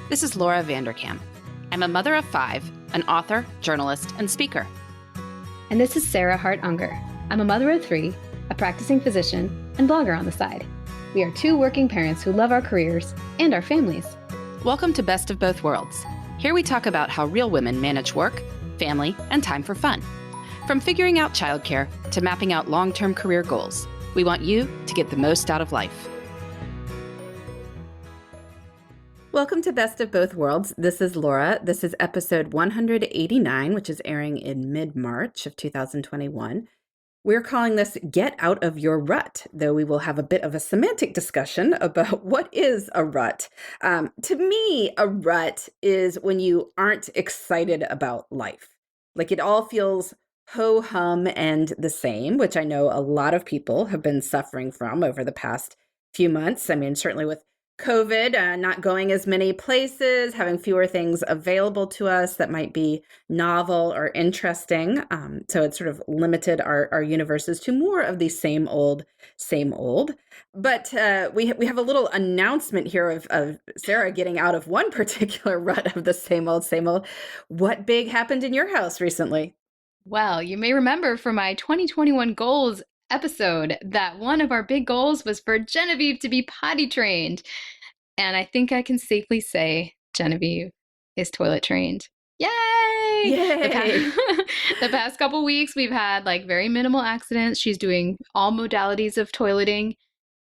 This is Laura Vanderkam. I'm a mother of 5, an author, journalist, and speaker. And this is Sarah Hart-Unger. I'm a mother of 3, a practicing physician, and blogger on the side. We are 2 working parents who love our careers and our families. Welcome to Best of Both Worlds. Here we talk about how real women manage work, family, and time for fun. From figuring out childcare to mapping out long-term career goals, we want you to get the most out of life. Welcome to Best of Both Worlds. This is Laura. This is episode 189, which is airing in mid-March of 2021. We're calling this Get Out of Your Rut, though we will have a bit of a semantic discussion about what is a rut. To me, a rut is when you aren't excited about life. Like it all feels ho-hum and the same, which I know a lot of people have been suffering from over the past few months. I mean, certainly with COVID, not going as many places, having fewer things available to us that might be novel or interesting. So it's sort of limited our universes to more of the same old, same old. But we have a little announcement here of Sarah getting out of one particular rut of the same old, same old. What big happened in your house recently? Well, you may remember from my 2021 goals episode that one of our big goals was for Genevieve to be potty trained. And I think I can safely say Genevieve is toilet trained. Yay! Yay! The past couple weeks, we've had like very minimal accidents. She's doing all modalities of toileting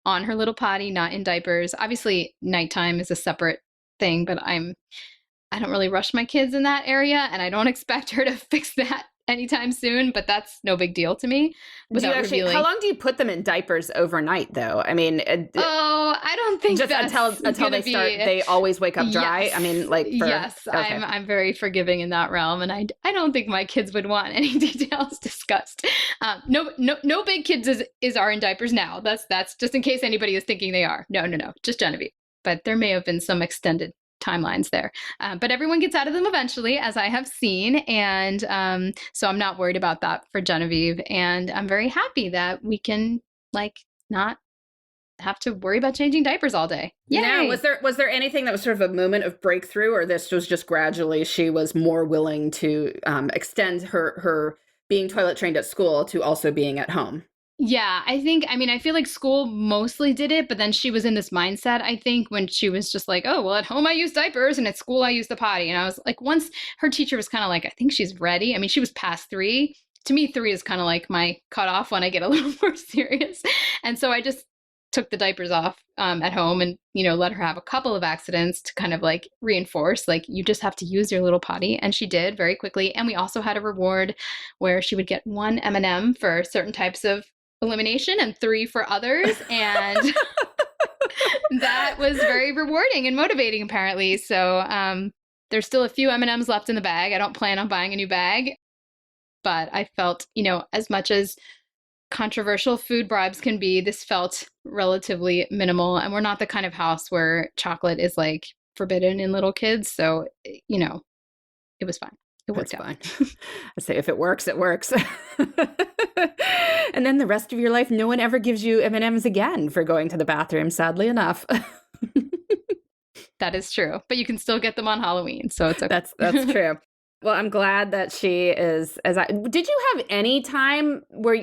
on her little potty, not in diapers. Obviously, nighttime is a separate thing, but I don't really rush my kids in that area, and I don't expect her to fix that anytime soon, but that's no big deal to me. How long do you put them in diapers overnight, though? I mean, I don't think just until they start, they always wake up dry. Yes. I mean, like, yes, okay. I'm very forgiving in that realm, and I don't think my kids would want any details discussed. No big kids are in diapers now. That's just in case anybody is thinking they are. No, just Genevieve. But there may have been some extended timelines there. But everyone gets out of them eventually, as I have seen. And so I'm not worried about that for Genevieve. And I'm very happy that we can not have to worry about changing diapers all day. Yay! Now, was there anything that was sort of a moment of breakthrough, or this was just gradually she was more willing to extend her being toilet trained at school to also being at home? Yeah, I feel like school mostly did it, but then she was in this mindset, I think, when she was just like, oh, well, at home I use diapers and at school I use the potty. And I was like, once her teacher was kind of like, I think she's ready. I mean, she was past 3. To me, 3 is kind of like my cutoff when I get a little more serious. And so I just took the diapers off at home and, let her have a couple of accidents to kind of like reinforce, like, you just have to use your little potty. And she did very quickly. And we also had a reward where she would get 1 M&M for certain types of elimination and 3 for others, and that was very rewarding and motivating apparently. So there's still a few M&Ms left in the bag. I don't plan on buying a new bag, but I felt, as much as controversial food bribes can be, this felt relatively minimal, and we're not the kind of house where chocolate is like forbidden in little kids, so it was fine. It worked out. Fine. I say if it works, it works. And then the rest of your life, no one ever gives you M&Ms again for going to the bathroom, sadly enough. That is true. But you can still get them on Halloween, so it's okay. That's true. Well, I'm glad that she is, did you have any time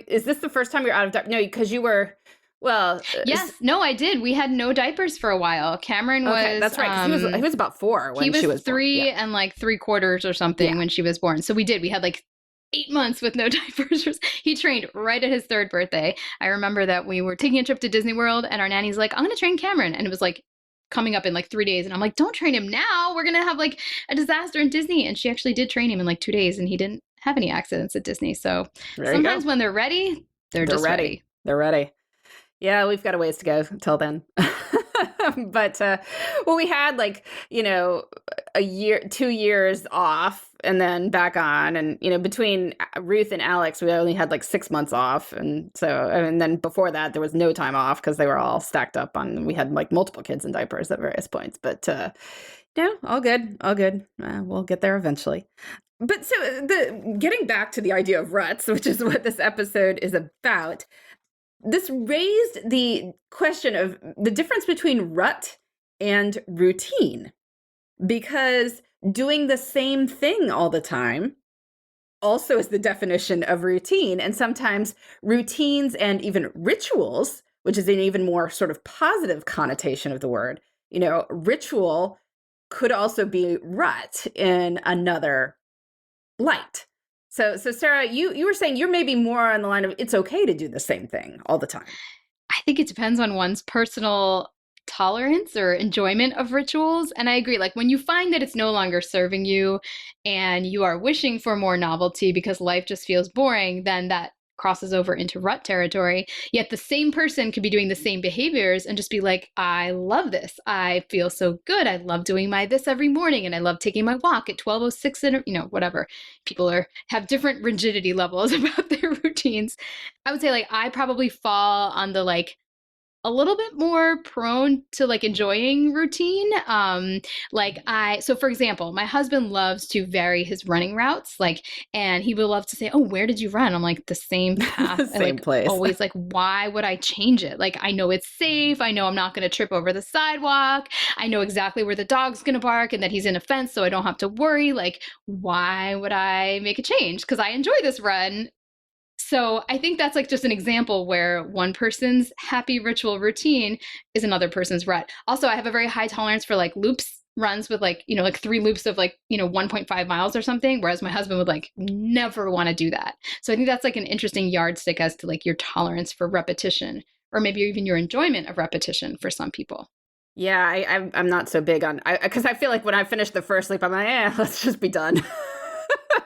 is this the first time you're out of diapers? No, because you were, well. Yes, no, I did. We had no diapers for a while. Cameron was. Okay, that's right. He was about 4 when she was 3 born. and like 3/4 or something when she was born. So we had like 8 months with no diapers. He trained right at his 3rd birthday. I remember that we were taking a trip to Disney World and our nanny's like, I'm going to train Cameron. And it was like coming up in like 3 days. And I'm like, don't train him now. We're going to have like a disaster in Disney. And she actually did train him in like 2 days, and he didn't have any accidents at Disney. So sometimes when they're ready, they're just ready. They're ready. Yeah, we've got a ways to go till then. But, we had a year, 2 years off and then back on. And, between Ruth and Alex, we only had like 6 months off. And so, and then before that, there was no time off because they were all stacked up we had like multiple kids in diapers at various points. But, all good. All good. We'll get there eventually. But so getting back to the idea of ruts, which is what this episode is about, this raised the question of the difference between rut and routine. because doing the same thing all the time also is the definition of routine. And sometimes routines and even rituals, which is an even more sort of positive connotation of the word, ritual could also be rut in another light. So Sarah, you were saying you're maybe more on the line of it's okay to do the same thing all the time. I think it depends on one's personal tolerance or enjoyment of rituals. And I agree, like when you find that it's no longer serving you and you are wishing for more novelty because life just feels boring, then that crosses over into rut territory. Yet the same person could be doing the same behaviors and just be like, I love this. I feel so good. I love doing my this every morning and I love taking my walk at 12:06 and whatever. People have different rigidity levels about their routines. I would say like I probably fall on the like a little bit more prone to like enjoying routine. So for example, my husband loves to vary his running routes, like, and he would love to say, oh, where did you run? I'm like, the same path. The same place. Always like, why would I change it? Like, I know it's safe. I know I'm not going to trip over the sidewalk. I know exactly where the dog's going to bark and that he's in a fence, so I don't have to worry. Like, why would I make a change? Because I enjoy this run. So I think that's like just an example where one person's happy ritual routine is another person's rut. Also, I have a very high tolerance for like loops runs with like, like 3 loops of like, 1.5 miles or something, whereas my husband would like never want to do that. So I think that's like an interesting yardstick as to like your tolerance for repetition or maybe even your enjoyment of repetition for some people. Yeah, I'm not so big on, because I feel like when I finish the first loop, I'm like, let's just be done.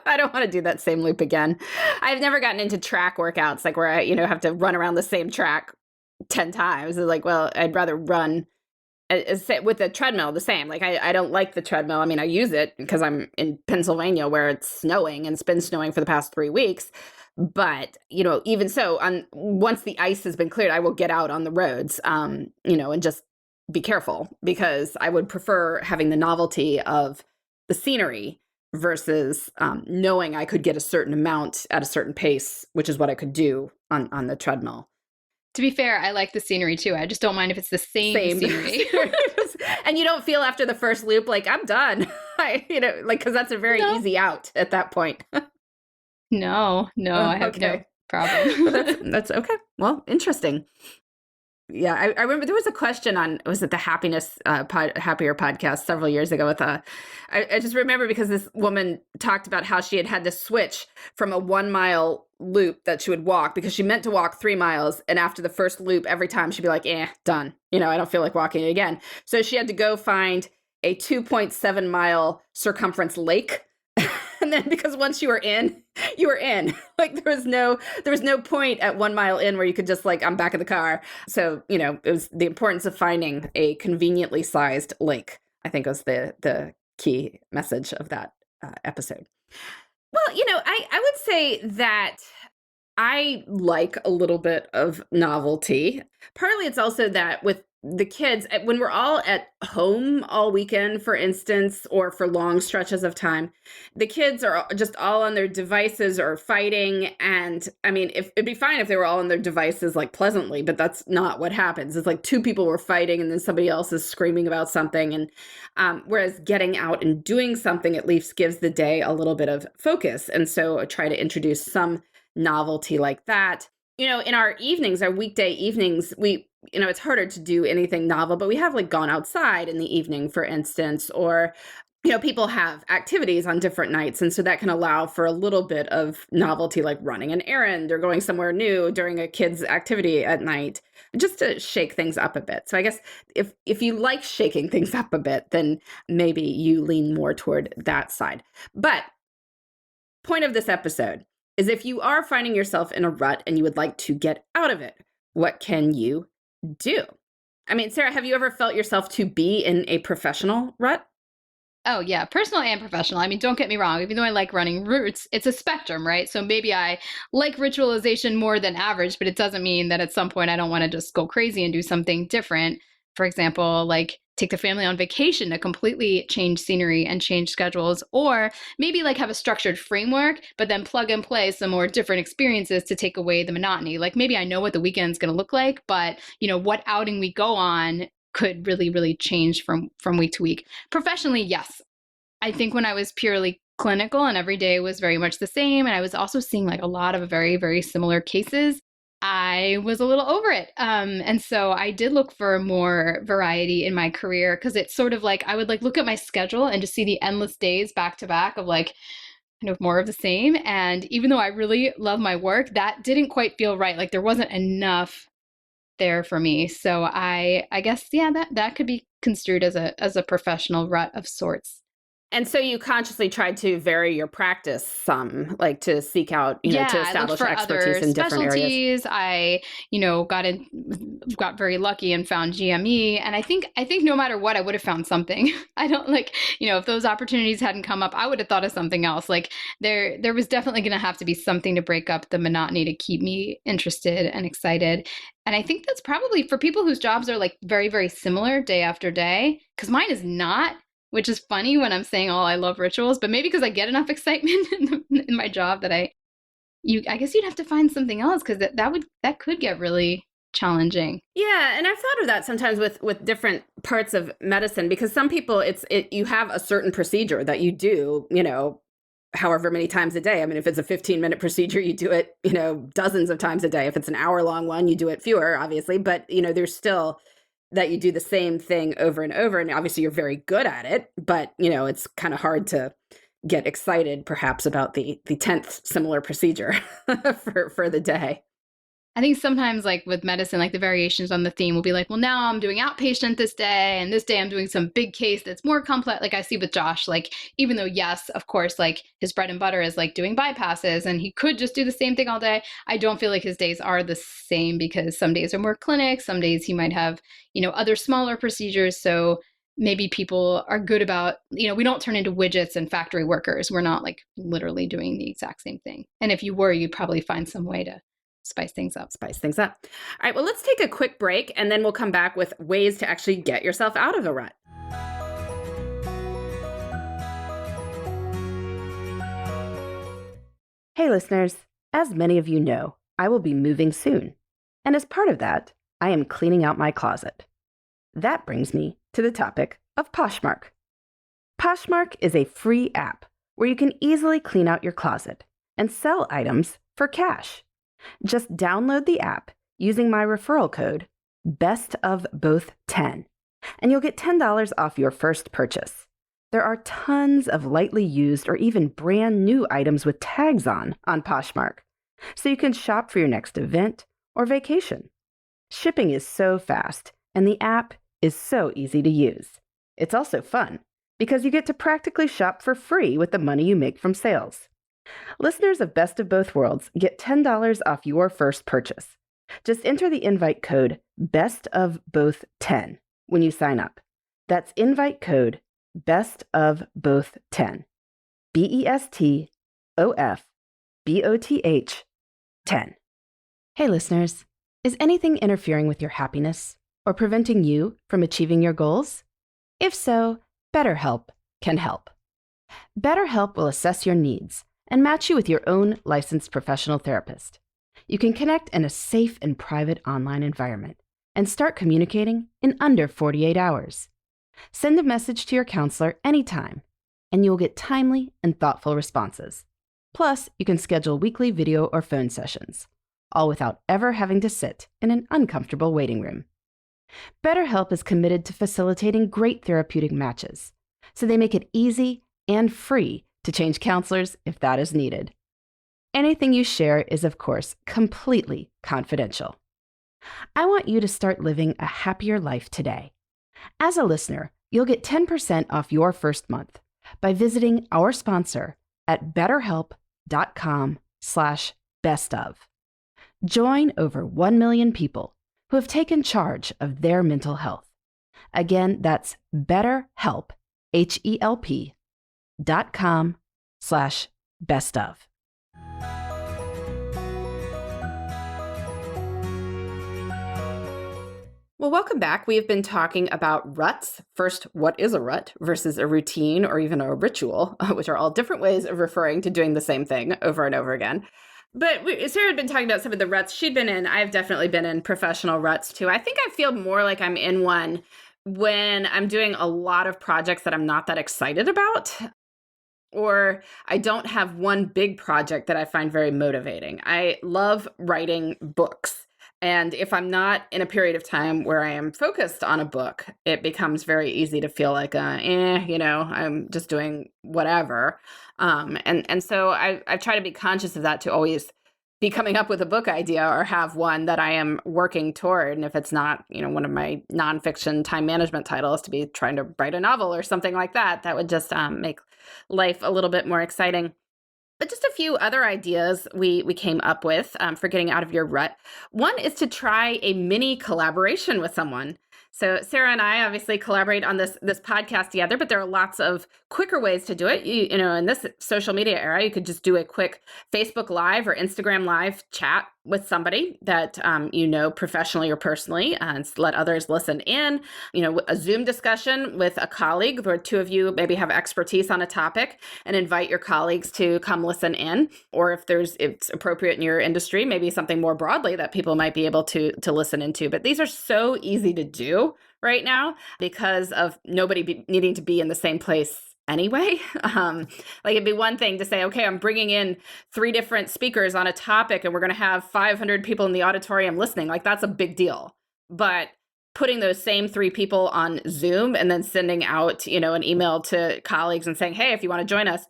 I don't want to do that same loop again. I've never gotten into track workouts, like where I, have to run around the same track 10 times. It's like, well, I'd rather run with the treadmill the same. Like, I don't like the treadmill. I mean, I use it because I'm in Pennsylvania where it's snowing and it's been snowing for the past 3 weeks. But, even so, once the ice has been cleared, I will get out on the roads, and just be careful because I would prefer having the novelty of the scenery versus knowing I could get a certain amount at a certain pace, which is what I could do on the treadmill. To be fair, I like the scenery too. I just don't mind if it's the same scenery. And you don't feel after the first loop like I'm done. Because that's a very easy out at that point. No, I have no problem. That's okay. Well, interesting. Yeah, I remember there was a question on, was it the Happier podcast several years ago with I just remember because this woman talked about how she had to switch from a 1 mile loop that she would walk because she meant to walk 3 miles. And after the first loop, every time she'd be like, done. I don't feel like walking it again. So she had to go find a 2.7 mile circumference lake. And then because once you were in, you were in. Like there was no point at 1 mile in where you could just like, I'm back in the car. So, it was the importance of finding a conveniently sized lake, I think was the key message of that episode. Well, I would say that I like a little bit of novelty. Partly it's also that with the kids, when we're all at home all weekend, for instance, or for long stretches of time, the kids are just all on their devices or fighting. And I mean, it'd be fine if they were all on their devices like pleasantly, but that's not what happens. It's like 2 people were fighting and then somebody else is screaming about something. And whereas getting out and doing something at least gives the day a little bit of focus. And so I try to introduce some novelty like that. In our evenings, our weekday evenings, it's harder to do anything novel, but we have like gone outside in the evening, for instance, or, people have activities on different nights. And so that can allow for a little bit of novelty, like running an errand or going somewhere new during a kid's activity at night, just to shake things up a bit. So I guess if you like shaking things up a bit, then maybe you lean more toward that side. But point of this episode is if you are finding yourself in a rut and you would like to get out of it, what can you do? I mean, Sarah, have you ever felt yourself to be in a professional rut? Oh, yeah, personal and professional. I mean, don't get me wrong. Even though I like running routes, it's a spectrum, right? So maybe I like ritualization more than average, but it doesn't mean that at some point I don't want to just go crazy and do something different. For example, like take the family on vacation to completely change scenery and change schedules, or maybe like have a structured framework, but then plug and play some more different experiences to take away the monotony. Like maybe I know what the weekend's going to look like, but what outing we go on could really, really change from week to week. Professionally, yes. I think when I was purely clinical and every day was very much the same, and I was also seeing like a lot of very, very similar cases, I was a little over it. And so I did look for more variety in my career because it's sort of like I would like look at my schedule and just see the endless days back to back of like kind of more of the same. And even though I really love my work, that didn't quite feel right. Like there wasn't enough there for me. So I guess yeah, that could be construed as a professional rut of sorts. And so you consciously tried to vary your practice some, like to seek out, Yeah, to I looked establish for expertise other in different areas. specialties. I, got very lucky and found GME. And I think no matter what, I would have found something. I don't like, if those opportunities hadn't come up, I would have thought of something else. Like there was definitely going to have to be something to break up the monotony to keep me interested and excited. And I think that's probably for people whose jobs are like very, very similar day after day, because mine is not, which is funny when I'm saying, oh, I love rituals, but maybe because I get enough excitement in my job that I guess you'd have to find something else because that could get really challenging. Yeah, and I've thought of that sometimes with different parts of medicine, because some people you have a certain procedure that you do, however many times a day. I mean, if it's a 15-minute procedure, you do it, dozens of times a day. If it's an hour-long one, you do it fewer, obviously, but there's still that you do the same thing over and over, and obviously you're very good at it, but it's kind of hard to get excited perhaps about the 10th similar procedure for the day. I think sometimes, like with medicine, like the variations on the theme will be like, well, now I'm doing outpatient this day, and this day I'm doing some big case that's more complex. Like I see with Josh, like even though, yes, of course, like his bread and butter is like doing bypasses, and he could just do the same thing all day. I don't feel like his days are the same because some days are more clinic, some days he might have, other smaller procedures. So maybe people are good about, we don't turn into widgets and factory workers. We're not like literally doing the exact same thing. And if you were, you'd probably find some way to spice things up. Spice things up. All right, well, let's take a quick break and then we'll come back with ways to actually get yourself out of a rut. Hey, listeners, as many of you know, I will be moving soon. And as part of that, I am cleaning out my closet. That brings me to the topic of Poshmark. Poshmark is a free app where you can easily clean out your closet and sell items for cash. Just download the app using my referral code, BESTOFBOTH10, and you'll get $10 off your first purchase. There are tons of lightly used or even brand new items with tags on Poshmark, so you can shop for your next event or vacation. Shipping is so fast, and the app is so easy to use. It's also fun because you get to practically shop for free with the money you make from sales. Listeners of Best of Both Worlds get $10 off your first purchase. Just enter the invite code BESTOFBOTH10 when you sign up. That's invite code BESTOFBOTH10. BESTOFBOTH 10. Hey listeners, is anything interfering with your happiness or preventing you from achieving your goals? If so, BetterHelp can help. BetterHelp will assess your needs and match you with your own licensed professional therapist. You can connect in a safe and private online environment and start communicating in under 48 hours. Send a message to your counselor anytime, and you will get timely and thoughtful responses. Plus, you can schedule weekly video or phone sessions, all without ever having to sit in an uncomfortable waiting room. BetterHelp is committed to facilitating great therapeutic matches, so they make it easy and free to change counselors if that is needed. Anything you share is, of course, completely confidential. I want you to start living a happier life today. As a listener, you'll get 10% off your first month by visiting our sponsor at betterhelp.com/bestof. Join over 1 million people who have taken charge of their mental health. Again, that's BetterHelp, HELP.com/bestof. Well, welcome back. We have been talking about ruts. First, what is a rut versus a routine or even a ritual, which are all different ways of referring to doing the same thing over and over again. But Sarah had been talking about some of the ruts she'd been in. I've definitely been in professional ruts too. I think I feel more like I'm in one when I'm doing a lot of projects that I'm not that excited about, or I don't have one big project that I find very motivating. I love writing books. And if I'm not in a period of time where I am focused on a book, it becomes very easy to feel like, I'm just doing whatever. And so I try to be conscious of that, to always be coming up with a book idea or have one that I am working toward. And if it's not, one of my nonfiction time management titles, to be trying to write a novel or something like that, that would just make life a little bit more exciting. But just a few other ideas we came up with for getting out of your rut. One is to try a mini collaboration with someone. So Sarah and I obviously collaborate on this podcast together, but there are lots of quicker ways to do it. In this social media era, you could just do a quick Facebook Live or Instagram Live chat with somebody that professionally or personally, and let others listen in. A Zoom discussion with a colleague where two of you maybe have expertise on a topic, and invite your colleagues to come listen in. Or if it's appropriate in your industry, maybe something more broadly that people might be able to listen into. But these are so easy to do right now because of nobody needing to be in the same place anyway. Like, it'd be one thing to say, okay, I'm bringing in 3 different speakers on a topic and we're going to have 500 people in the auditorium listening. Like, that's a big deal. But putting those same 3 people on Zoom and then sending out, an email to colleagues and saying, hey, if you want to join us,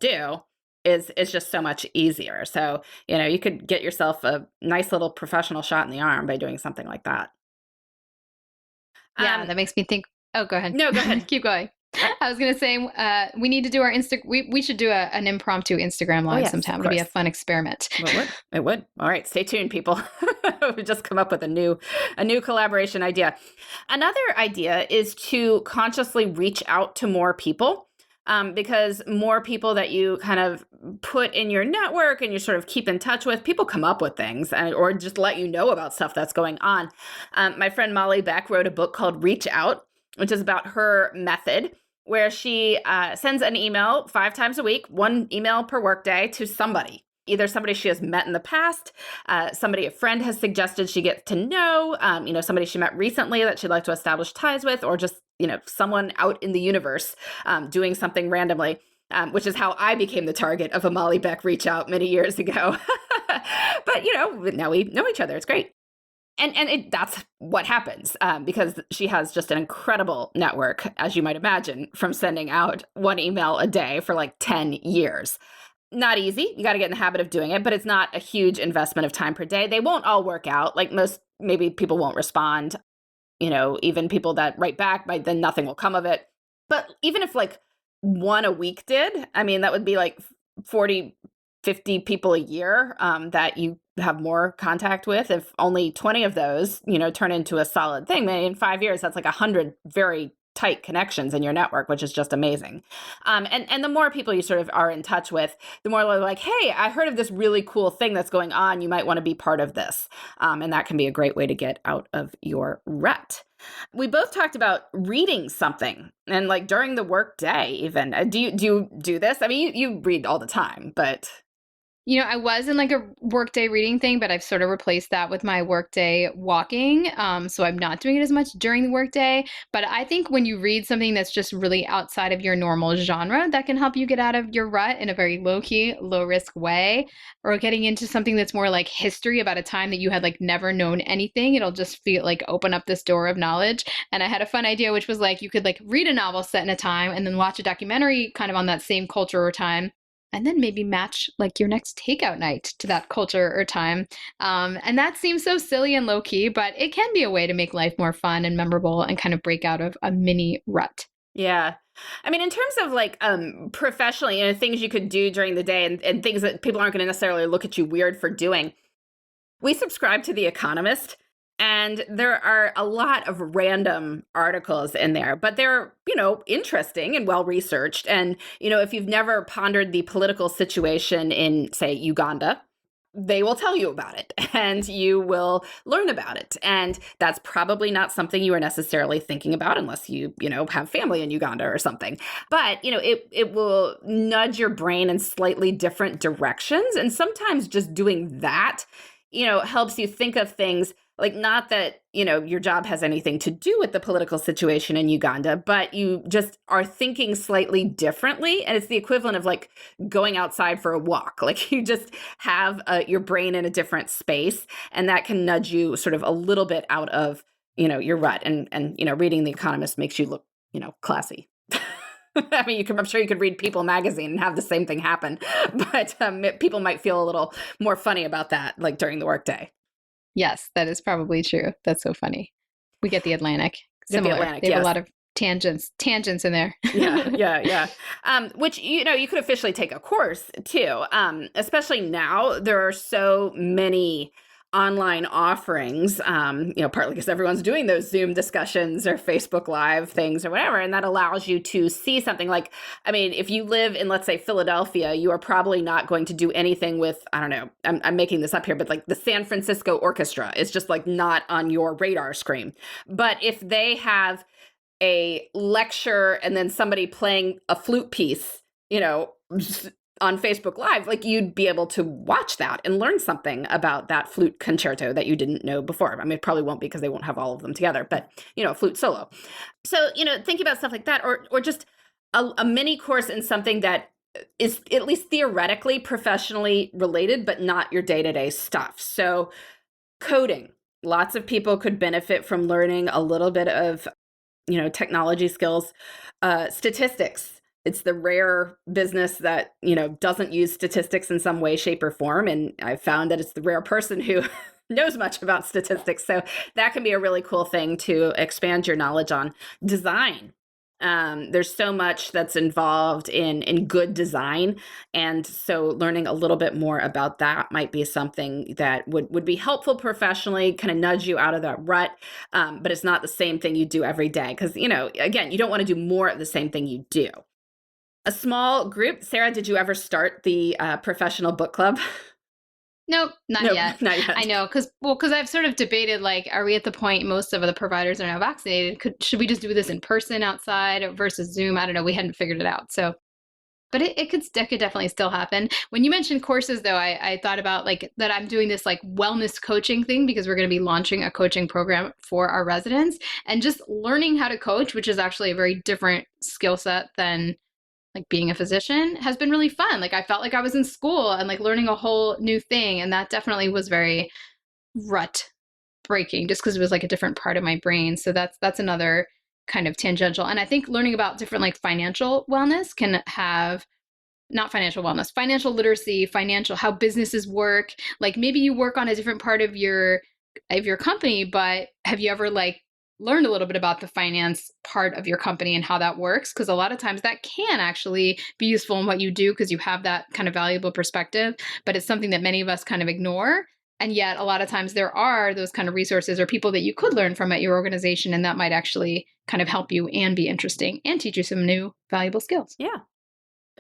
is just so much easier. So, you could get yourself a nice little professional shot in the arm by doing something like that. Yeah, that makes me think. Oh, go ahead. No, go ahead. Keep going. I was going to say, we need to do our we should do an impromptu Instagram Live sometime. It'll be a fun experiment. It would. All right, stay tuned, people. We just come up with a new collaboration idea. Another idea is to consciously reach out to more people. Because more people that you kind of put in your network and you sort of keep in touch with, people come up with things or just let you know about stuff that's going on. My friend Molly Beck wrote a book called Reach Out, which is about her method, where she sends an email 5 times a week, 1 email per workday, to somebody. Either somebody she has met in the past, somebody a friend has suggested she gets to know, somebody she met recently that she'd like to establish ties with, or just, someone out in the universe doing something randomly, which is how I became the target of a Molly Beck reach out many years ago. But, now we know each other. It's great. And that's what happens because she has just an incredible network, as you might imagine, from sending out 1 email a day for like 10 years. Not easy. You got to get in the habit of doing it, but it's not a huge investment of time per day. They won't all work out. Like maybe people won't respond. Even people that write back, then nothing will come of it. But even if like 1 a week did, I mean, that would be like 40, 50 people a year that you have more contact with. If only 20 of those, turn into a solid thing, in 5 years, that's like 100 very tight connections in your network, which is just amazing. And the more people you sort of are in touch with, the more they're like, hey, I heard of this really cool thing that's going on. You might want to be part of this. And that can be a great way to get out of your rut. We both talked about reading something, and like during the work day even. Do you do this? I mean, you read all the time, but... I was in like a workday reading thing, but I've sort of replaced that with my workday walking. So I'm not doing it as much during the workday. But I think when you read something that's just really outside of your normal genre, that can help you get out of your rut in a very low key, low risk way. Or getting into something that's more like history about a time that you had like never known anything. It'll just feel like open up this door of knowledge. And I had a fun idea, which was like you could like read a novel set in a time and then watch a documentary kind of on that same culture or time. And then maybe match like your next takeout night to that culture or time. And that seems so silly and low key, but it can be a way to make life more fun and memorable and kind of break out of a mini rut. Yeah. I mean, in terms of like professionally, things you could do during the day and things that people aren't going to necessarily look at you weird for doing. We subscribe to The Economist. And there are a lot of random articles in there, but they're, interesting and well-researched. And, if you've never pondered the political situation in, say, Uganda, they will tell you about it and you will learn about it. And that's probably not something you are necessarily thinking about unless you have family in Uganda or something. But, it will nudge your brain in slightly different directions. And sometimes just doing that, helps you think of things like, not that, your job has anything to do with the political situation in Uganda, but you just are thinking slightly differently. And it's the equivalent of like going outside for a walk. Like you just have your brain in a different space, and that can nudge you sort of a little bit out of, your rut. And reading The Economist makes you look, classy. I mean, I'm sure you could read People magazine and have the same thing happen, but people might feel a little more funny about that, like during the workday. Yes, that is probably true. That's so funny. We get The Atlantic. Get The Similar. Atlantic, They have yes. a lot of tangents in there. Yeah. Which, you could officially take a course too. Especially now, there are so many online offerings, partly because everyone's doing those Zoom discussions or Facebook Live things or whatever. And that allows you to see something like, I mean, if you live in, let's say, Philadelphia, you are probably not going to do anything with, I don't know, I'm making this up here, but like the San Francisco Orchestra is just like not on your radar screen. But if they have a lecture and then somebody playing a flute piece, on Facebook Live, like you'd be able to watch that and learn something about that flute concerto that you didn't know before. I mean, it probably won't be because they won't have all of them together, but a flute solo. So, thinking about stuff like that, or just a mini course in something that is at least theoretically professionally related, but not your day-to-day stuff. So coding, lots of people could benefit from learning a little bit of technology skills. Statistics, it's the rare business that doesn't use statistics in some way, shape, or form, and I've found that it's the rare person who knows much about statistics. So that can be a really cool thing to expand your knowledge on. Design, there's so much that's involved in good design, and so learning a little bit more about that might be something that would be helpful professionally, kind of nudge you out of that rut. But it's not the same thing you do every day, because again, you don't want to do more of the same thing you do. A small group. Sarah, did you ever start the professional book club? Nope, Nope, yet. not yet. I know, because I've sort of debated, like, are we at the point most of the providers are now vaccinated? Should we just do this in person outside versus Zoom? I don't know. We hadn't figured it out. So, but it could definitely still happen. When you mentioned courses, though, I thought about like that I'm doing this like wellness coaching thing because we're going to be launching a coaching program for our residents, and just learning how to coach, which is actually a very different skill set than like being a physician, has been really fun. Like I felt like I was in school and like learning a whole new thing. And that definitely was very rut breaking just because it was like a different part of my brain. So that's another kind of tangential. And I think learning about different like financial wellness can have not financial wellness, financial literacy, how businesses work. Like maybe you work on a different part of your company, but have you ever like learned a little bit about the finance part of your company and how that works? Because a lot of times that can actually be useful in what you do because you have that kind of valuable perspective, but it's something that many of us kind of ignore. And yet a lot of times there are those kind of resources or people that you could learn from at your organization, and that might actually kind of help you and be interesting and teach you some new valuable skills. Yeah.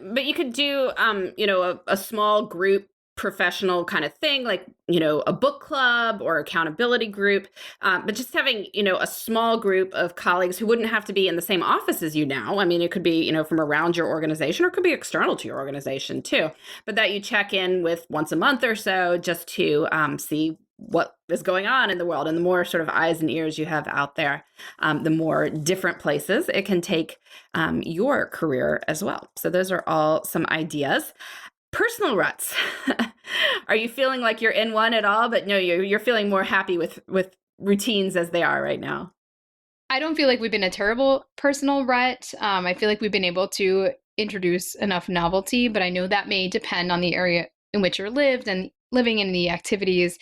But you could do, a small group professional kind of thing, like, a book club or accountability group. But just having, a small group of colleagues who wouldn't have to be in the same office as you now. I mean, it could be, from around your organization, or it could be external to your organization too. But that you check in with once a month or so just to see what is going on in the world. And the more sort of eyes and ears you have out there, the more different places it can take your career as well. So those are all some ideas. Personal ruts. Are you feeling like you're in one at all? But no, you're feeling more happy with routines as they are right now. I don't feel like we've been a terrible personal rut. I feel like we've been able to introduce enough novelty, but I know that may depend on the area in which you're living in the activities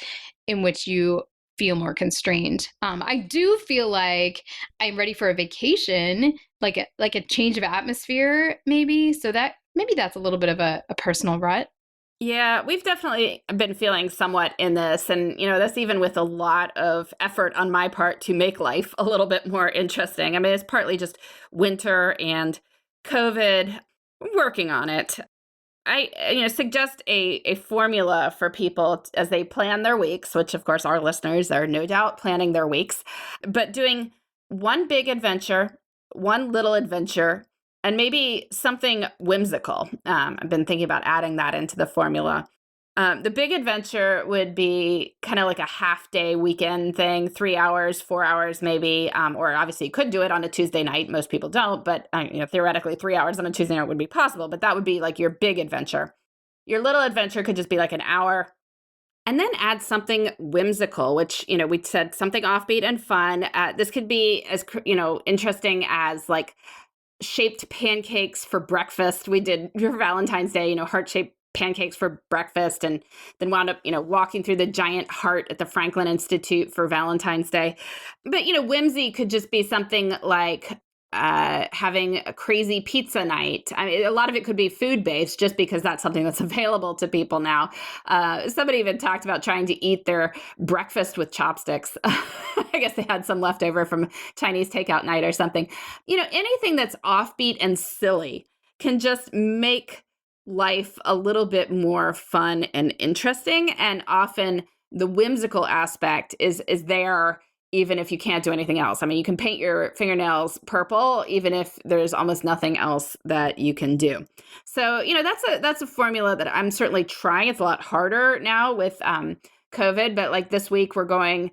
in which you feel more constrained. I do feel like I'm ready for a vacation, like a change of atmosphere, maybe. So maybe that's a little bit of a personal rut. Yeah, we've definitely been feeling somewhat in this. And, that's even with a lot of effort on my part to make life a little bit more interesting. I mean, it's partly just winter and COVID, working on it. suggest a formula for people as they plan their weeks, which of course our listeners are no doubt planning their weeks, but doing one big adventure, one little adventure, and maybe something whimsical. I've been thinking about adding that into the formula. The big adventure would be kind of like a half day weekend thing, 3 hours, 4 hours maybe, or obviously you could do it on a Tuesday night. Most people don't, but theoretically 3 hours on a Tuesday night would be possible, but that would be like your big adventure. Your little adventure could just be like an hour, and then add something whimsical, which, we said something offbeat and fun. This could be as, interesting as like shaped pancakes for breakfast. We did for Valentine's Day, heart-shaped pancakes for breakfast, and then wound up, walking through the giant heart at the Franklin Institute for Valentine's Day. But, whimsy could just be something like having a crazy pizza night. I mean, a lot of it could be food-based just because that's something that's available to people now. Somebody even talked about trying to eat their breakfast with chopsticks. I guess they had some leftover from Chinese takeout night or something. Anything that's offbeat and silly can just make life a little bit more fun and interesting. And often the whimsical aspect is there even if you can't do anything else. I mean, you can paint your fingernails purple even if there's almost nothing else that you can do. So, that's a formula that I'm certainly trying. It's a lot harder now with COVID, but like this week we're going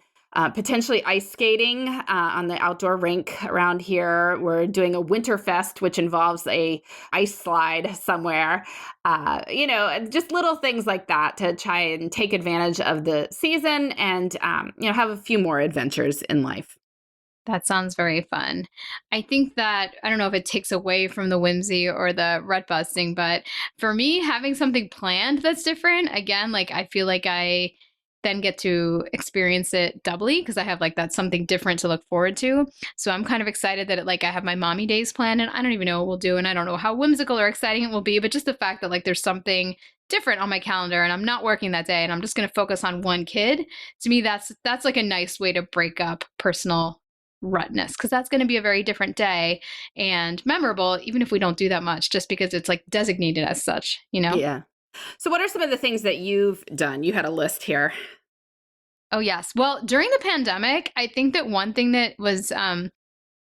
potentially ice skating on the outdoor rink around here. We're doing a winter fest, which involves a ice slide somewhere. Just little things like that to try and take advantage of the season and, have a few more adventures in life. That sounds very fun. I think that, I don't know if it takes away from the whimsy or the rut busting, but for me, having something planned that's different, again, like I feel like I then get to experience it doubly because I have like that's something different to look forward to. So I'm kind of excited that I have my mommy days planned and I don't even know what we'll do and I don't know how whimsical or exciting it will be, but just the fact that like there's something different on my calendar and I'm not working that day and I'm just going to focus on one kid. To me, that's like a nice way to break up personal rutness because that's going to be a very different day and memorable, even if we don't do that much, just because it's like designated as such, Yeah. So what are some of the things that you've done? You had a list here. Oh, yes. Well, during the pandemic, I think that one thing that was,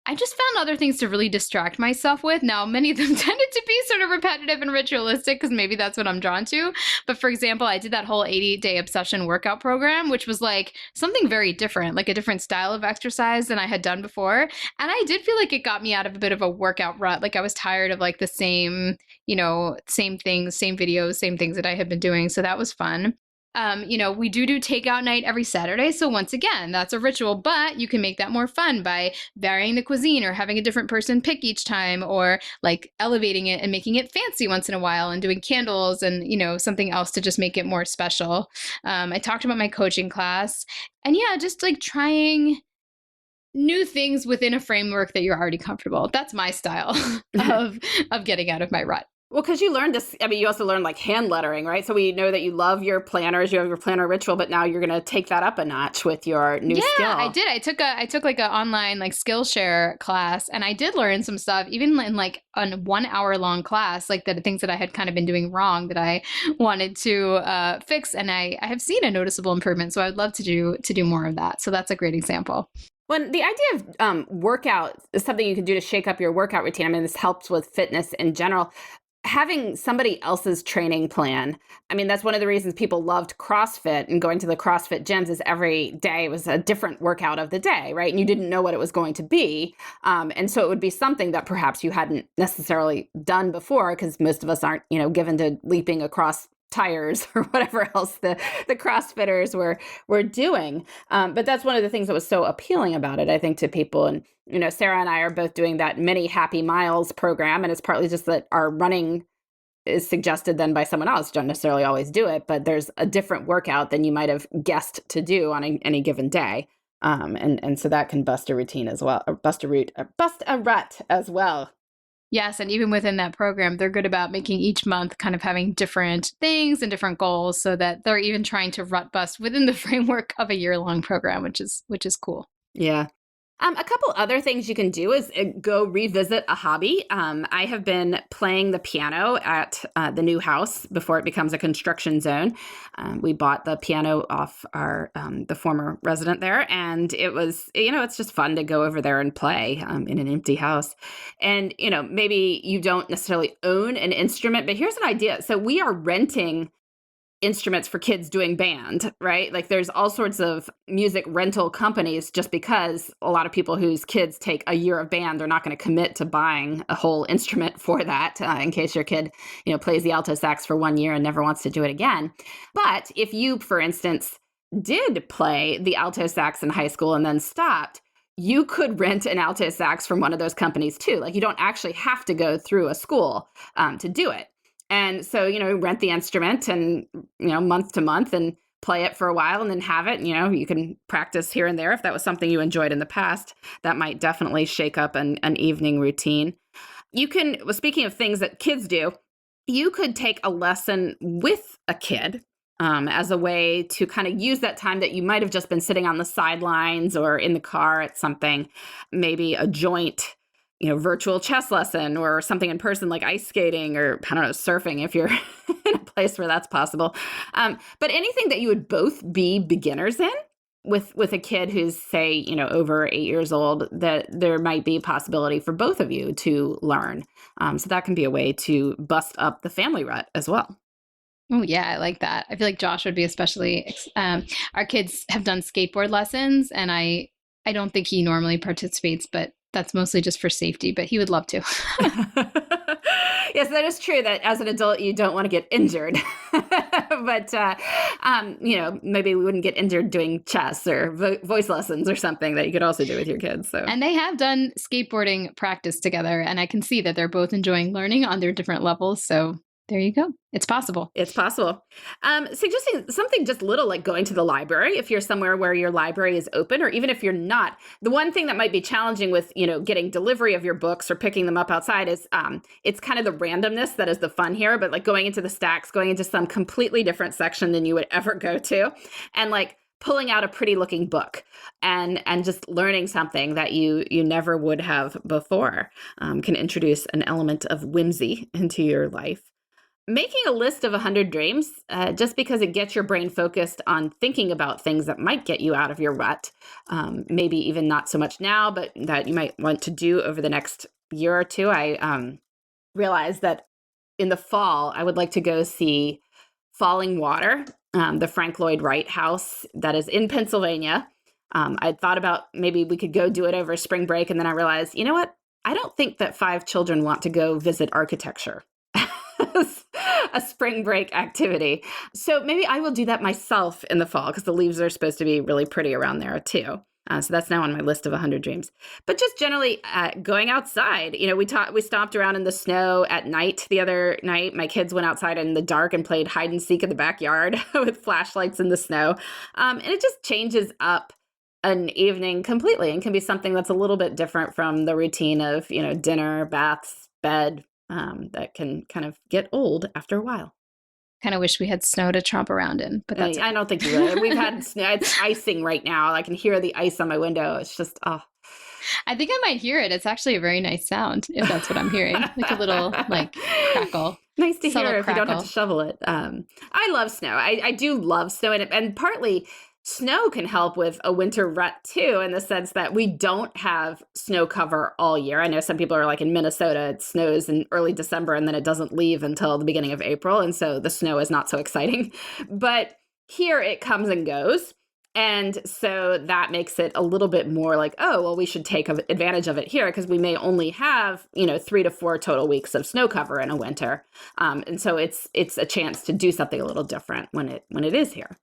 I just found other things to really distract myself with. Now, many of them tended to be sort of repetitive and ritualistic because maybe that's what I'm drawn to. But for example, I did that whole 80-day obsession workout program, which was like something very different, like a different style of exercise than I had done before. And I did feel like it got me out of a bit of a workout rut. Like I was tired of like the same, same things, same videos, same things that I had been doing. So that was fun. We do takeout night every Saturday. So once again, that's a ritual, but you can make that more fun by varying the cuisine or having a different person pick each time or like elevating it and making it fancy once in a while and doing candles and, something else to just make it more special. I talked about my coaching class and yeah, just like trying new things within a framework that you're already comfortable. That's my style of getting out of my rut. Well, because you learned this, I mean, you also learned like hand lettering, right? So we know that you love your planners, you have your planner ritual, but now you're going to take that up a notch with your new skill. Yeah, I did. I took like an online like Skillshare class and I did learn some stuff, even in like a 1 hour long class, like the things that I had kind of been doing wrong that I wanted to fix. And I have seen a noticeable improvement. So I'd love to do more of that. So that's a great example. When the idea of workout is something you can do to shake up your workout routine, I mean, this helps with fitness in general. Having somebody else's training plan, I mean, that's one of the reasons people loved CrossFit and going to the CrossFit gyms is every day was a different workout of the day, right? And you didn't know what it was going to be. And so it would be something that perhaps you hadn't necessarily done before because most of us aren't, given to leaping across tires or whatever else the CrossFitters were doing. But that's one of the things that was so appealing about it, I think, to people. And, Sarah and I are both doing that Many Happy Miles program. And it's partly just that our running is suggested then by someone else. You don't necessarily always do it, but there's a different workout than you might have guessed to do on any given day. And so that can bust a routine as well, or bust a rut as well. Yes, and even within that program, they're good about making each month kind of having different things and different goals so that they're even trying to rut bust within the framework of a year-long program, which is cool. Yeah. A couple other things you can do is go revisit a hobby. I have been playing the piano at the new house before it becomes a construction zone. We bought the piano off our the former resident there, and it was, it's just fun to go over there and play in an empty house. And maybe you don't necessarily own an instrument, but here's an idea. So we are renting instruments for kids doing band, right? Like there's all sorts of music rental companies just because a lot of people whose kids take a year of band, they're not going to commit to buying a whole instrument for that in case your kid, plays the alto sax for 1 year and never wants to do it again. But if you, for instance, did play the alto sax in high school and then stopped, you could rent an alto sax from one of those companies too. Like you don't actually have to go through a school to do it. And so, rent the instrument and, month to month and play it for a while and then have it. And, you can practice here and there. If that was something you enjoyed in the past, that might definitely shake up an evening routine. You can, well, speaking of things that kids do, you could take a lesson with a kid as a way to kind of use that time that you might have just been sitting on the sidelines or in the car at something, maybe a joint virtual chess lesson or something in person like ice skating or, I don't know, surfing if you're in a place where that's possible. But anything that you would both be beginners in with a kid who's, say, over 8 years old, that there might be a possibility for both of you to learn. So that can be a way to bust up the family rut as well. Oh, yeah, I like that. I feel like Josh would be especially, our kids have done skateboard lessons, and I don't think he normally participates, but that's mostly just for safety, but he would love to. Yes, that is true that as an adult, you don't want to get injured. But, maybe we wouldn't get injured doing chess or voice lessons or something that you could also do with your kids. So. And they have done skateboarding practice together, and I can see that they're both enjoying learning on their different levels. So there you go. It's possible. It's possible. Suggesting something just little like going to the library if you're somewhere where your library is open, or even if you're not. The one thing that might be challenging with, getting delivery of your books or picking them up outside is it's kind of the randomness that is the fun here, but like going into the stacks, going into some completely different section than you would ever go to, and like pulling out a pretty looking book and just learning something that you never would have before can introduce an element of whimsy into your life. Making a list of 100 dreams, just because it gets your brain focused on thinking about things that might get you out of your rut, maybe even not so much now, but that you might want to do over the next year or two. I realized that in the fall, I would like to go see Falling Water, the Frank Lloyd Wright house that is in Pennsylvania. I'd thought about maybe we could go do it over spring break, and then I realized, you know what? I don't think that 5 children want to go visit architecture. A spring break activity. So maybe I will do that myself in the fall because the leaves are supposed to be really pretty around there too. So that's now on my list of 100 dreams. But just generally going outside. We stomped around in the snow at night the other night. My kids went outside in the dark and played hide and seek in the backyard with flashlights in the snow. And it just changes up an evening completely and can be something that's a little bit different from the routine of, dinner, baths, bed, that can kind of get old after a while. Kind of wish we had snow to tromp around in, but that's I don't think you really. We've had snow. It's icing right now. I can hear the ice on my window. It's just, oh. I think I might hear it. It's actually a very nice sound, if that's what I'm hearing. Like a little, crackle. Nice to hear if crackle. you don't have to shovel it. I love snow. I do love snow. And partly snow can help with a winter rut too, in the sense that we don't have snow cover all year. I know some people are like in Minnesota, it snows in early December and then it doesn't leave until the beginning of April. And so the snow is not so exciting. But here it comes and goes. And so that makes it a little bit more like, oh, well, we should take advantage of it here because we may only have, 3 to 4 total weeks of snow cover in a winter. And so it's a chance to do something a little different when it is here.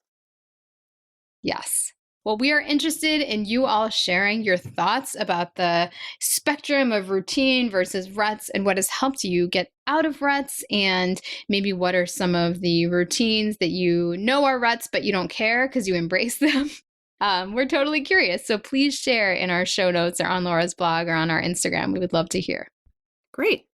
Yes. Well, we are interested in you all sharing your thoughts about the spectrum of routine versus ruts and what has helped you get out of ruts, and maybe what are some of the routines that you know are ruts, but you don't care because you embrace them. We're totally curious. So please share in our show notes or on Laura's blog or on our Instagram. We would love to hear. Great.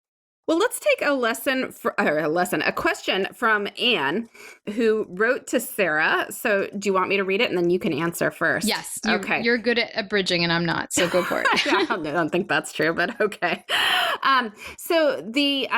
Well, let's take a question from Anne, who wrote to Sarah. So, do you want me to read it and then you can answer first? Yes, Okay. you're good at abridging and I'm not, so go for it. I don't think that's true, but okay. So the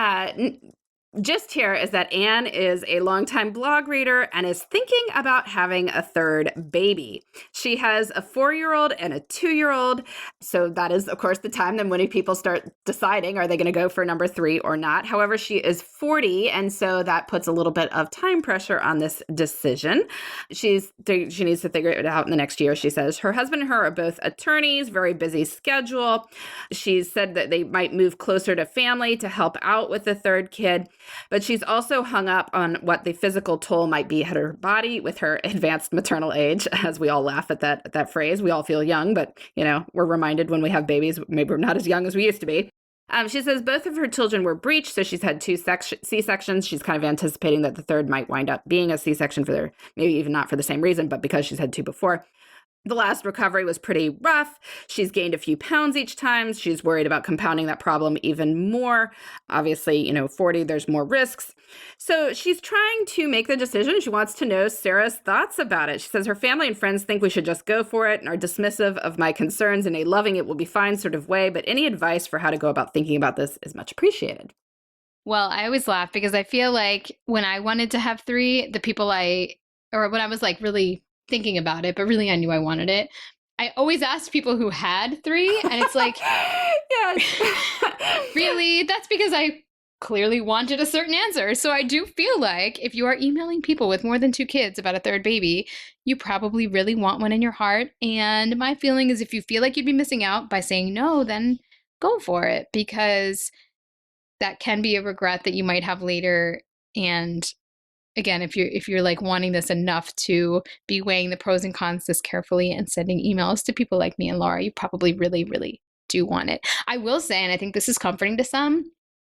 gist here is that Anne is a longtime blog reader and is thinking about having a third baby. She has a 4-year-old and a 2-year-old. So that is, of course, the time then when people start deciding, are they going to go for number 3 or not? However, she is 40, and so that puts a little bit of time pressure on this decision. She needs to figure it out in the next year, she says. Her husband and her are both attorneys, very busy schedule. She said that they might move closer to family to help out with the third kid. But she's also hung up on what the physical toll might be at her body with her advanced maternal age, as we all laugh at that phrase. We all feel young, but, we're reminded when we have babies, maybe we're not as young as we used to be. She says both of her children were breached, so she's had 2 C-sections. She's kind of anticipating that the third might wind up being a C-section maybe even not for the same reason, but because she's had 2 before. The last recovery was pretty rough. She's gained a few pounds each time. She's worried about compounding that problem even more. Obviously, 40, there's more risks. So she's trying to make the decision. She wants to know Sarah's thoughts about it. She says her family and friends think we should just go for it and are dismissive of my concerns in a loving it will be fine sort of way. But any advice for how to go about thinking about this is much appreciated. Well, I always laugh because I feel like when I wanted to have 3, or when I was like really thinking about it, but really I knew I wanted it, I always asked people who had 3, and it's like, yes, really? That's because I clearly wanted a certain answer. So I do feel like if you are emailing people with more than 2 kids about a third baby, you probably really want one in your heart. And my feeling is if you feel like you'd be missing out by saying no, then go for it, because that can be a regret that you might have later. And again, if you're like wanting this enough to be weighing the pros and cons this carefully and sending emails to people like me and Laura, you probably really, really do want it. I will say, and I think this is comforting to some,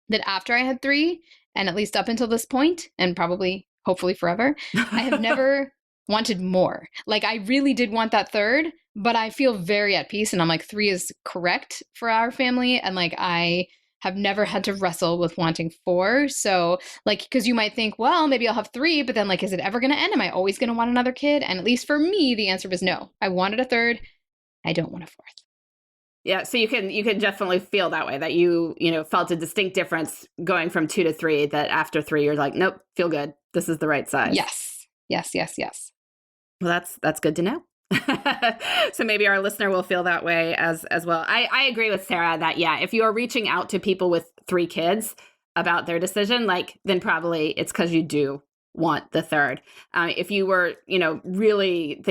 that after I had 3, and at least up until this point, and probably, hopefully forever, I have never wanted more. Like I really did want that third, but I feel very at peace. And I'm like, 3 is correct for our family. And like, I have never had to wrestle with wanting 4. So like, because you might think, well, maybe I'll have 3, but then like, is it ever going to end? Am I always going to want another kid? And at least for me, the answer was no. I wanted a third. I don't want a 4th. Yeah, so you can definitely feel that way, that you felt a distinct difference going from 2 to 3, that after 3 you're like, nope, feel good. This is the right size. Yes. Well, that's good to know. So maybe our listener will feel that way as well. I agree with Sarah that, yeah, if you are reaching out to people with 3 kids about their decision, then probably it's because you do want the third. If you were, really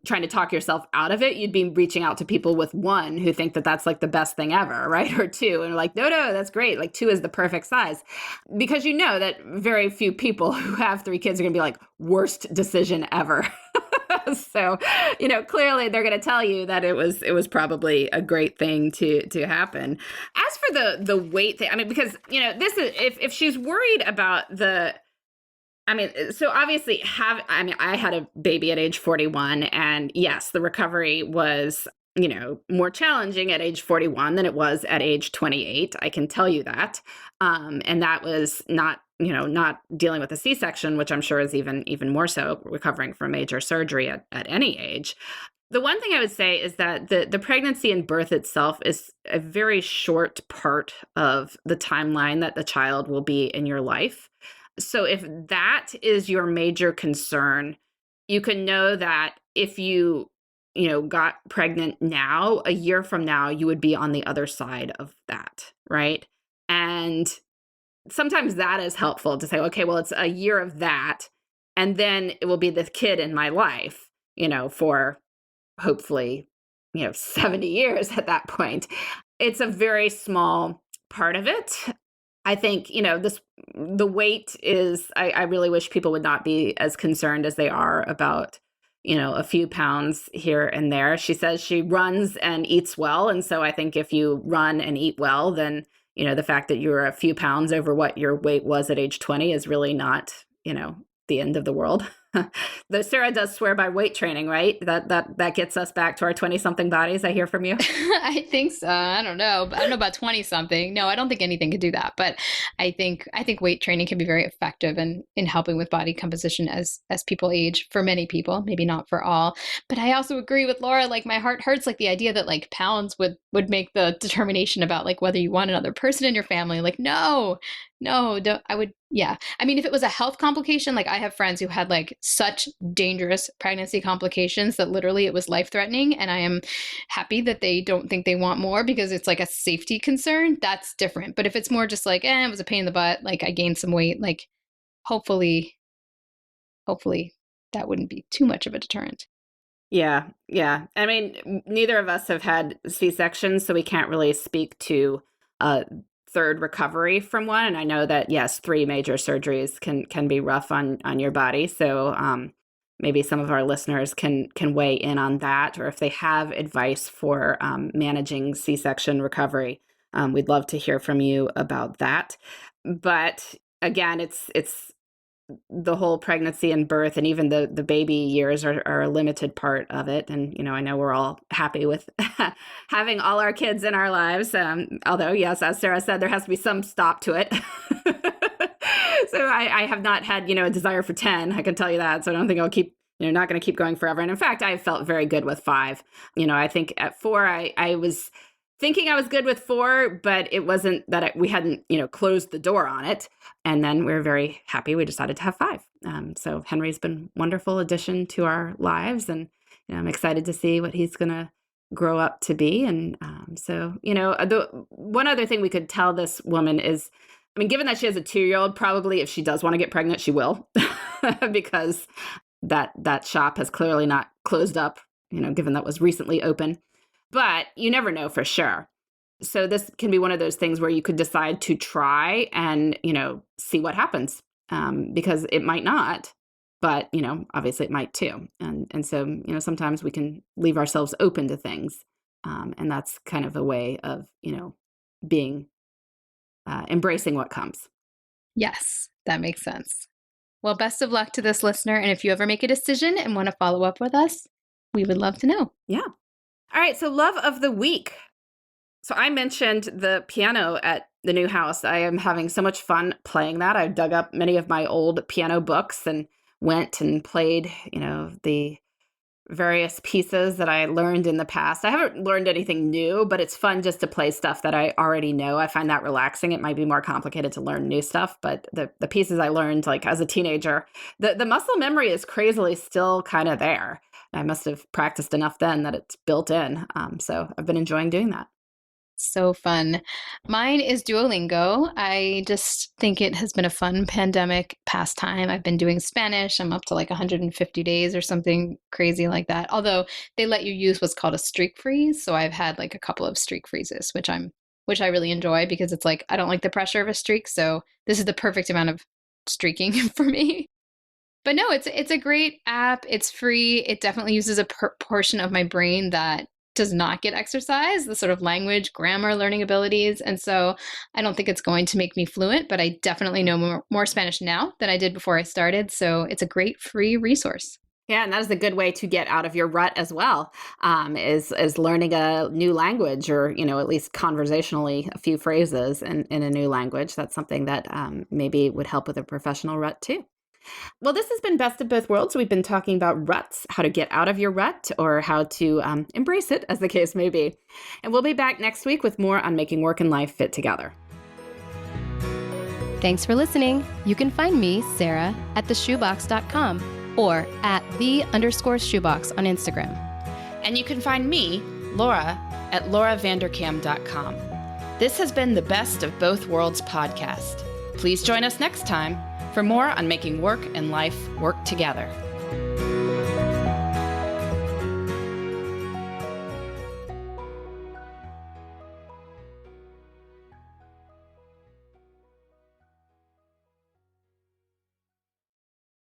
trying to talk yourself out of it, you'd be reaching out to people with 1 who think that that's like the best thing ever, right? Or 2, and like, no, that's great. Like 2 is the perfect size, because that very few people who have 3 kids are going to be like, worst decision ever. So, clearly they're going to tell you that it was probably a great thing to happen. As for the weight thing, I mean, because, this is, if she's worried about so obviously I had a baby at age 41, and yes, the recovery was, more challenging at age 41 than it was at age 28. I can tell you that. And that was not dealing with a C-section, which I'm sure is even more so, recovering from major surgery at any age. The one thing I would say is that the pregnancy and birth itself is a very short part of the timeline that the child will be in your life. So if that is your major concern, you can know that if you got pregnant now, a year from now, you would be on the other side of that, right? And sometimes that is helpful to say, okay, well, it's a year of that, and then it will be the kid in my life, for hopefully, 70 years at that point. It's a very small part of it. I think, the weight is, I really wish people would not be as concerned as they are about, a few pounds here and there. She says she runs and eats well. And so I think if you run and eat well, then, the fact that you're a few pounds over what your weight was at age 20 is really not, the end of the world. Though Sarah does swear by weight training, right? That gets us back to our 20-something bodies, I hear from you. I think so. I don't know. I don't know about 20 something. No, I don't think anything could do that. But I think weight training can be very effective in helping with body composition as people age, for many people, maybe not for all. But I also agree with Laura, like my heart hurts, like the idea that like pounds would make the determination about like whether you want another person in your family. Like, no, don't, I would, yeah. I mean, if it was a health complication, like I have friends who had like such dangerous pregnancy complications that literally it was life threatening. And I am happy that they don't think they want more because it's like a safety concern. That's different. But if it's more just like, it was a pain in the butt, like I gained some weight, like hopefully that wouldn't be too much of a deterrent. Yeah, yeah. I mean, neither of us have had C-sections, so we can't really speak to third recovery from one. And I know that yes, 3 major surgeries can be rough on your body. So maybe some of our listeners can weigh in on that, or if they have advice for managing C-section recovery, we'd love to hear from you about that. But again, it's the whole pregnancy and birth and even the baby years are a limited part of it. And, I know we're all happy with having all our kids in our lives. Although, yes, as Sarah said, there has to be some stop to it. So I have not had, a desire for 10, I can tell you that. So I don't think I'll keep, not going to keep going forever. And in fact, I felt very good with 5. I think at 4, I was thinking I was good with 4, but it wasn't that we hadn't, closed the door on it. And then we were very happy. We decided to have 5. So Henry's been a wonderful addition to our lives. And I'm excited to see what he's going to grow up to be. And so, the one other thing we could tell this woman is, I mean, given that she has a 2-year-old, probably if she does want to get pregnant, she will, because that shop has clearly not closed up, given that was recently open. But you never know for sure. So this can be one of those things where you could decide to try and, see what happens, because it might not, but, obviously it might too. And so, sometimes we can leave ourselves open to things. And that's kind of a way of, being, embracing what comes. Yes, that makes sense. Well, best of luck to this listener. And if you ever make a decision and want to follow up with us, we would love to know. Yeah. All right. So love of the week. So I mentioned the piano at the new house. I am having so much fun playing that. I've dug up many of my old piano books and went and played, the various pieces that I learned in the past. I haven't learned anything new, but it's fun just to play stuff that I already know. I find that relaxing. It might be more complicated to learn new stuff, but the pieces I learned like as a teenager, the muscle memory is crazily still kind of there. I must have practiced enough then that it's built in. So I've been enjoying doing that. So fun. Mine is Duolingo. I just think it has been a fun pandemic pastime. I've been doing Spanish. I'm up to like 150 days or something crazy like that. Although they let you use what's called a streak freeze. So I've had like a couple of streak freezes, which I really enjoy because it's like I don't like the pressure of a streak. So this is the perfect amount of streaking for me. But no, it's a great app. It's free. It definitely uses a portion of my brain that does not get exercise, the sort of language, grammar, learning abilities. And so I don't think it's going to make me fluent, but I definitely know more Spanish now than I did before I started. So it's a great free resource. Yeah, and that is a good way to get out of your rut as well, is learning a new language, or at least conversationally a few phrases in a new language. That's something that maybe would help with a professional rut too. Well, this has been Best of Both Worlds. We've been talking about ruts, how to get out of your rut, or how to embrace it, as the case may be. And we'll be back next week with more on making work and life fit together. Thanks for listening. You can find me, Sarah, at theshoebox.com or at @the_shoebox on Instagram. And you can find me, Laura, at lauravanderkam.com. This has been the Best of Both Worlds podcast. Please join us next time for more on making work and life work together.